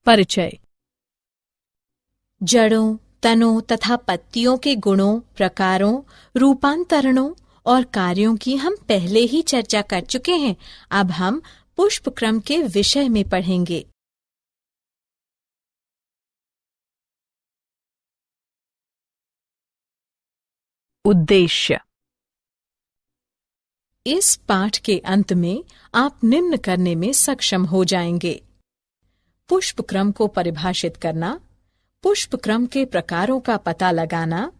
परिचय। जड़ों, तनों तथा पत्तियों के गुणों, प्रकारों, रूपांतरणों और कार्यों की हम पहले ही चर्चा कर चुके हैं। अब हम पुष्प क्रम के विषय में पढ़ेंगे। उद्देश्य। इस पाठ के अंत में आप निम्न करने में सक्षम हो जाएंगे: पुष्प क्रम को परिभाषित करना, पुष्प क्रम के प्रकारों का पता लगाना,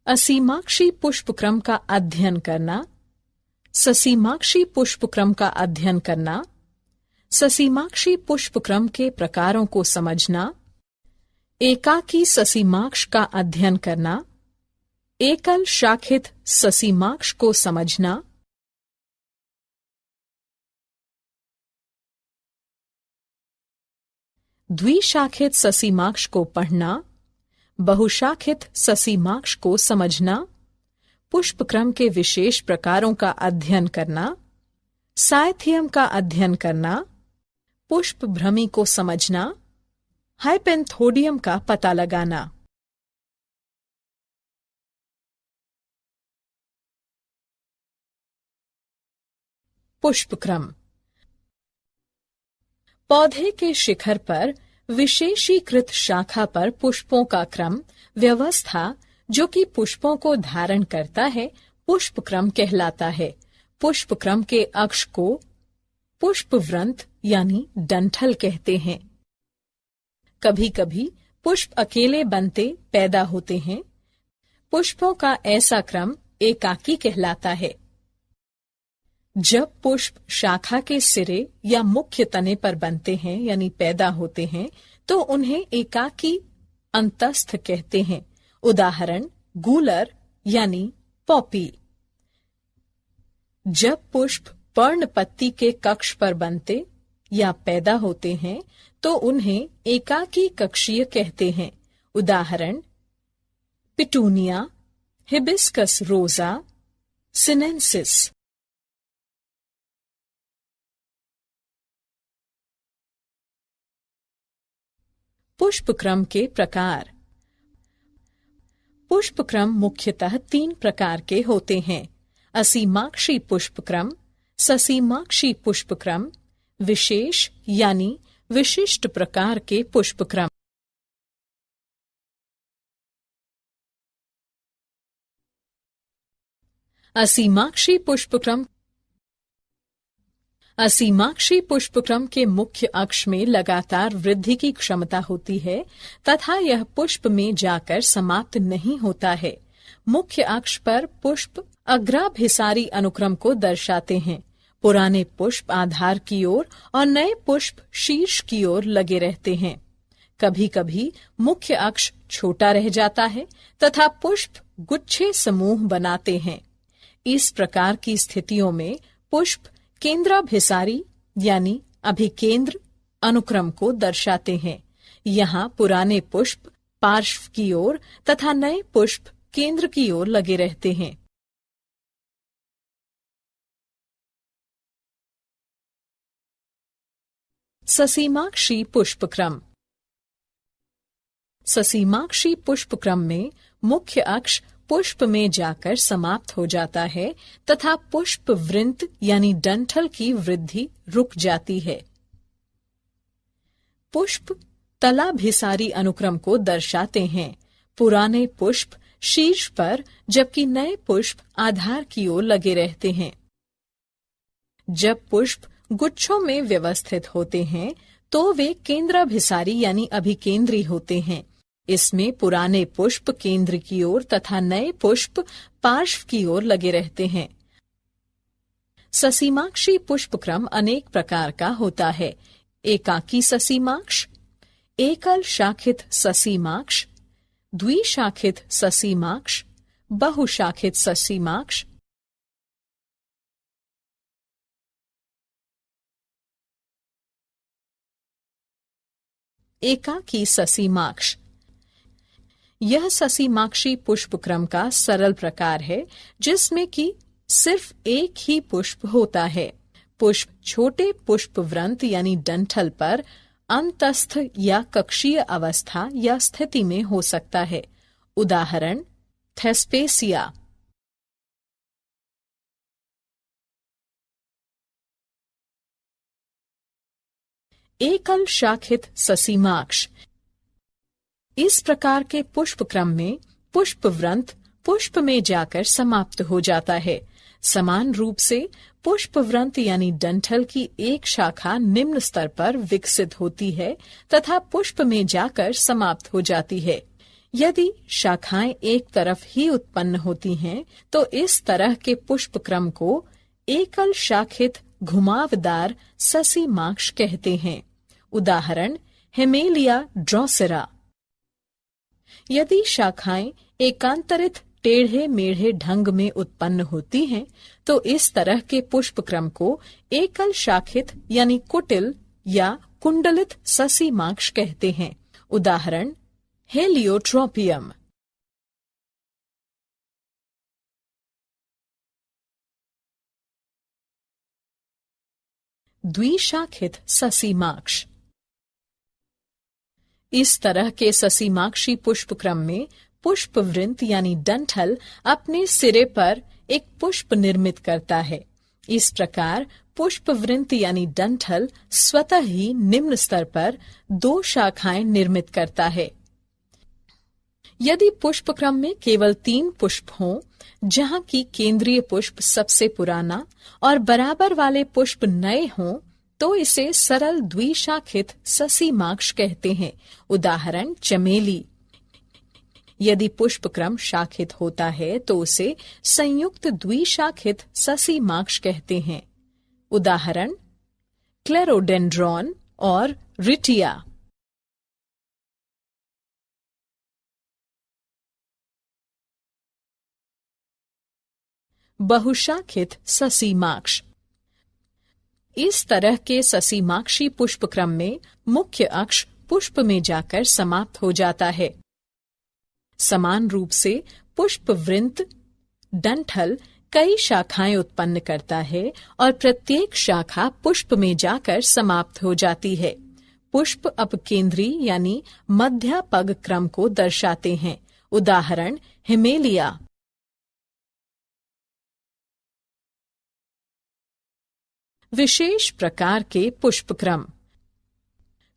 असीमाक्षी पुष्प क्रम का अध्ययन करना, ससीमाक्षी पुष्प क्रम का अध्ययन करना, ससीमाक्षी पुष्प क्रम के प्रकारों को समझना, एकाकी ससीमाक्ष का अध्ययन करना, एकल शाखित ससीमाक्ष को समझना, द्विशाखित ससीमाक्ष को पढ़ना, बहुशाखित ससीमाक्ष को समझना, पुष्प क्रम के विशेष प्रकारों का अध्ययन करना, साइथियम का अध्ययन करना, पुष्प भ्रमी को समझना, हाइपेंथोडियम का पता लगाना। पुष्प क्रम। पौधे के शिखर पर विशेषीकृत शाखा पर पुष्पों का क्रम व्यवस्था जो कि पुष्पों को धारण करता है, पुष्प क्रम कहलाता है। पुष्प क्रम के अक्ष को पुष्पवृंत यानी डंठल कहते हैं। कभी कभी पुष्प अकेले बनते पैदा होते हैं। पुष्पों का ऐसा क्रम एकाकी कहलाता है। जब पुष्प शाखा के सिरे या मुख्य तने पर बनते हैं यानी पैदा होते हैं, तो उन्हें एकाकी अंतस्थ कहते हैं। उदाहरण गूलर यानी पॉपी। जब पुष्प पर्णपत्ती के कक्ष पर बनते या पैदा होते हैं, तो उन्हें एकाकी कक्षीय कहते हैं। उदाहरण पिटूनिया, हिबिस्कस रोजा, सिनेंसिस। पुष्प क्रम के प्रकार। पुष्प क्रम मुख्यतः 3 प्रकार के होते हैं: असीमाक्षी पुष्प क्रम, ससीमाक्षी पुष्प क्रम, विशेष यानी विशिष्ट प्रकार के पुष्प क्रम। असीमाक्षी पुष्प क्रम। असीमाक्षी पुष्पक्रम के मुख्य अक्ष में लगातार वृद्धि की क्षमता होती है तथा यह पुष्प में जाकर समाप्त नहीं होता है। मुख्य अक्ष पर पुष्प अग्राभिसारी अनुक्रम को दर्शाते हैं। पुराने पुष्प आधार की ओर और नए पुष्प शीर्ष की ओर लगे रहते हैं। कभी कभी मुख्य अक्ष छोटा रह जाता है तथा पुष्प गुच्छे समूह बनाते हैं। इस प्रकार की स्थितियों में पुष्प केंद्राभिसारी यानी अभिकेंद्र अनुक्रम को दर्शाते हैं। यहाँ पुराने पुष्प पार्श्व की ओर तथा नए पुष्प केंद्र की ओर लगे रहते हैं। ससीमाक्षी पुष्पक्रम। ससीमाक्षी पुष्पक्रम में मुख्य अक्ष पुष्प में जाकर समाप्त हो जाता है तथा पुष्प वृंत यानी डंठल की वृद्धि रुक जाती है। पुष्प तलाभिसारी अनुक्रम को दर्शाते हैं। पुराने पुष्प शीर्ष पर जबकि नए पुष्प आधार की ओर लगे रहते हैं। जब पुष्प गुच्छों में व्यवस्थित होते हैं तो वे केंद्राभिसारी यानी अभिकेंद्री होते हैं। इसमें पुराने पुष्प केंद्र की ओर तथा नए पुष्प पार्श्व की ओर लगे रहते हैं। ससीमाक्षी पुष्पक्रम अनेक प्रकार का होता है: एकाकी ससीमाक्ष, एकल शाखित ससीमाक्ष, द्विशाखित ससीमाक्ष, बहुशाखित ससीमाक्ष। एकाकी ससीमाक्ष। यह ससीमाक्षी पुष्पक्रम का सरल प्रकार है जिसमें कि सिर्फ एक ही पुष्प होता है। पुष्प छोटे पुष्पवृंत यानी डंठल पर अंतस्थ या कक्षीय अवस्था या स्थिति में हो सकता है। उदाहरण थेस्पेसिया। एकल शाखित ससीमाक्ष। इस प्रकार के पुष्प क्रम में पुष्पवृंत पुष्प में जाकर समाप्त हो जाता है। समान रूप से पुष्पवृंत यानी डंठल की एक शाखा निम्न स्तर पर विकसित होती है तथा पुष्प में जाकर समाप्त हो जाती है। यदि शाखाएं एक तरफ ही उत्पन्न होती हैं, तो इस तरह के पुष्प क्रम को एकल शाखित घुमावदार ससीमाक्ष कहते हैं। उदाहरण हेमेलिया ड्रोसेरा। यदि शाखाएं एकांतरित टेढ़े मेढ़े ढंग में उत्पन्न होती हैं, तो इस तरह के पुष्प क्रम को एकल शाखित यानी कुटिल या कुंडलित ससीमाक्ष कहते हैं। उदाहरण हेलियोट्रोपियम। द्विशाखित ससीमाक्ष। इस तरह के ससीमाक्षी पुष्प क्रम में पुष्पवृंत यानी डंठल अपने सिरे पर एक पुष्प निर्मित करता है। इस प्रकार पुष्पवृंत यानी डंठल स्वतः ही निम्न स्तर पर दो शाखाएं निर्मित करता है। यदि पुष्प क्रम में केवल 3 पुष्प हों, जहां की केंद्रीय पुष्प सबसे पुराना और बराबर वाले पुष्प नए हों, तो इसे सरल द्विशाखित ससीमाक्ष कहते हैं। उदाहरण चमेली। यदि पुष्प क्रम शाखित होता है, तो उसे संयुक्त द्विशाखित ससीमाक्ष कहते हैं। उदाहरण क्लेरोडेंड्रॉन और रिटिया। बहुशाखित ससीमाक्ष। इस तरह के ससीमाक्षी पुष्प क्रम में मुख्य अक्ष पुष्प में जाकर समाप्त हो जाता है। समान रूप से पुष्पवृंत डंठल कई शाखाएं उत्पन्न करता है और प्रत्येक शाखा पुष्प में जाकर समाप्त हो जाती है। पुष्प अपकेंद्री यानी मध्यापग क्रम को दर्शाते हैं। उदाहरण हिमेलिया। विशेष प्रकार के पुष्पक्रम।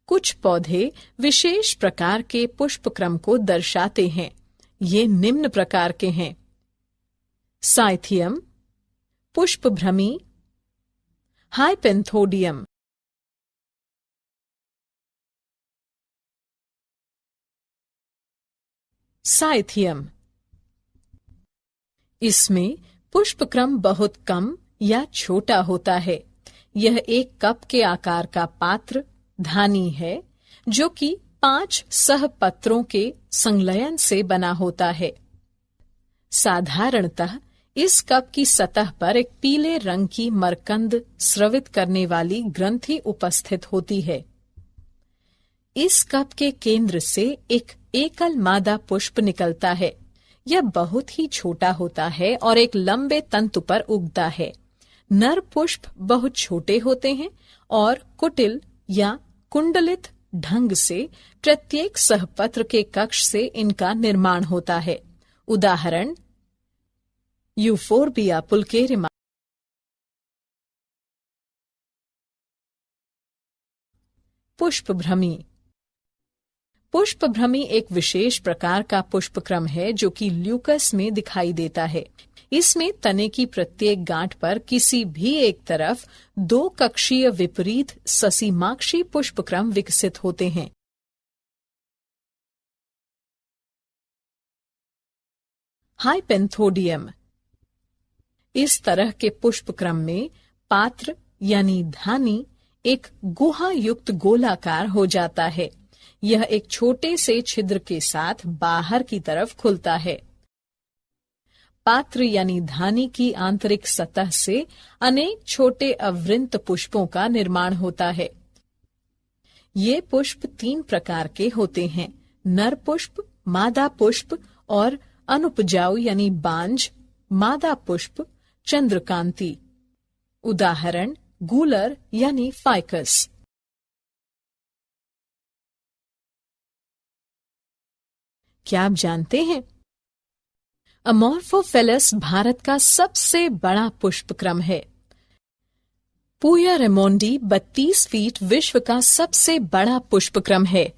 कुछ पौधे विशेष प्रकार के पुष्पक्रम को दर्शाते हैं। ये निम्न प्रकार के हैं: साइथियम, पुष्पभ्रमी, हाइपेंथोडियम। साइथियम। इसमें पुष्पक्रम बहुत कम या छोटा होता है। यह एक कप के आकार का पात्र धानी है, जो कि 5 सहपत्रों के संलयन से बना होता है। साधारणतः इस कप की सतह पर एक पीले रंग की मरकंद स्रवित करने वाली ग्रंथि उपस्थित होती है। इस कप के केंद्र से एक एकल मादा पुष्प निकलता है। यह बहुत ही छोटा होता है और एक लंबे तंतु पर उगता है। नर पुष्प बहुत छोटे होते हैं और कुटिल या कुंडलित ढंग से प्रत्येक सहपत्र के कक्ष से इनका निर्माण होता है। उदाहरण यूफोर्बिया पुल्केरिमा। पुष्पभ्रमी। पुष्पभ्रमी एक विशेष प्रकार का पुष्पक्रम है जो कि ल्यूकस में दिखाई देता है। इसमें तने की प्रत्येक गांठ पर किसी भी एक तरफ 2 कक्षीय विपरीत ससीमाक्षी पुष्पक्रम विकसित होते हैं। हाइपेंथोडियम। इस तरह के पुष्पक्रम में पात्र यानी धानी एक गुहा युक्त गोलाकार हो जाता है। यह एक छोटे से छिद्र के साथ बाहर की तरफ खुलता है। पात्र यानी धानी की आंतरिक सतह से अनेक छोटे अवृंत पुष्पों का निर्माण होता है। ये पुष्प 3 प्रकार के होते हैं: नर पुष्प, मादा पुष्प और अनुपजाऊ यानी बांझ मादा पुष्प चंद्रकांति। उदाहरण गूलर यानी फाइकस। क्या आप जानते हैं? अमोर्फोफिलस भारत का सबसे बड़ा पुष्पक्रम है। पूया रेमोंडी 32 फीट विश्व का सबसे बड़ा पुष्पक्रम है।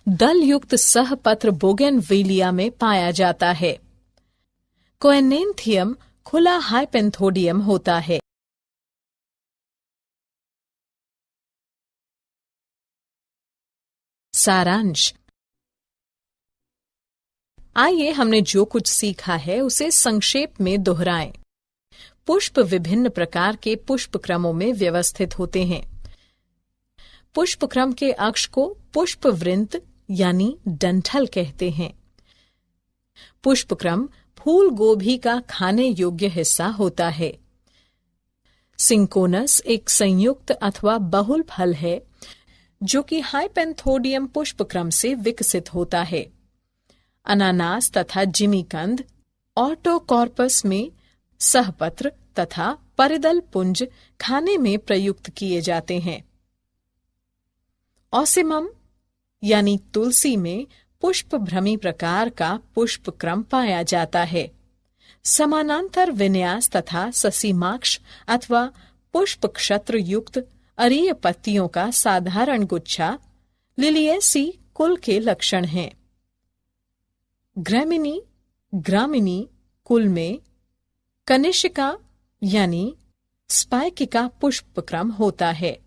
दल युक्त सहपत्र बोगेनविलिया में पाया जाता है। कोएनेंथियम खुला हाइपेंथोडियम होता है। सारांश। आइए हमने जो कुछ सीखा है उसे संक्षेप में दोहराएं। पुष्प विभिन्न प्रकार के पुष्पक्रमों में व्यवस्थित होते हैं। पुष्पक्रम के अक्ष को पुष्पवृंत यानी डंठल कहते हैं। पुष्पक्रम फूल गोभी का खाने योग्य हिस्सा होता है। सिंकोनस एक संयुक्त अथवा बहुल फल है जो कि हाइपेंथोडियम पुष्पक्रम से विकसित होता है। अनानास तथा जिमीकंद ऑटोकॉर्पस में सहपत्र तथा परिदल पुंज खाने में प्रयुक्त किए जाते हैं। ऑसिमम यानी तुलसी में पुष्पभ्रमी प्रकार का पुष्पक्रम पाया जाता है। समानांतर विन्यास तथा ससीमाक्ष अथवा पुष्पक्षत्र युक्त अरीय पत्तियों का साधारण गुच्छा लिलिएसी कुल के लक्षण हैं। ग्रामिनी कुल में कनिष्का यानी स्पाइकिका पुष्पक्रम होता है।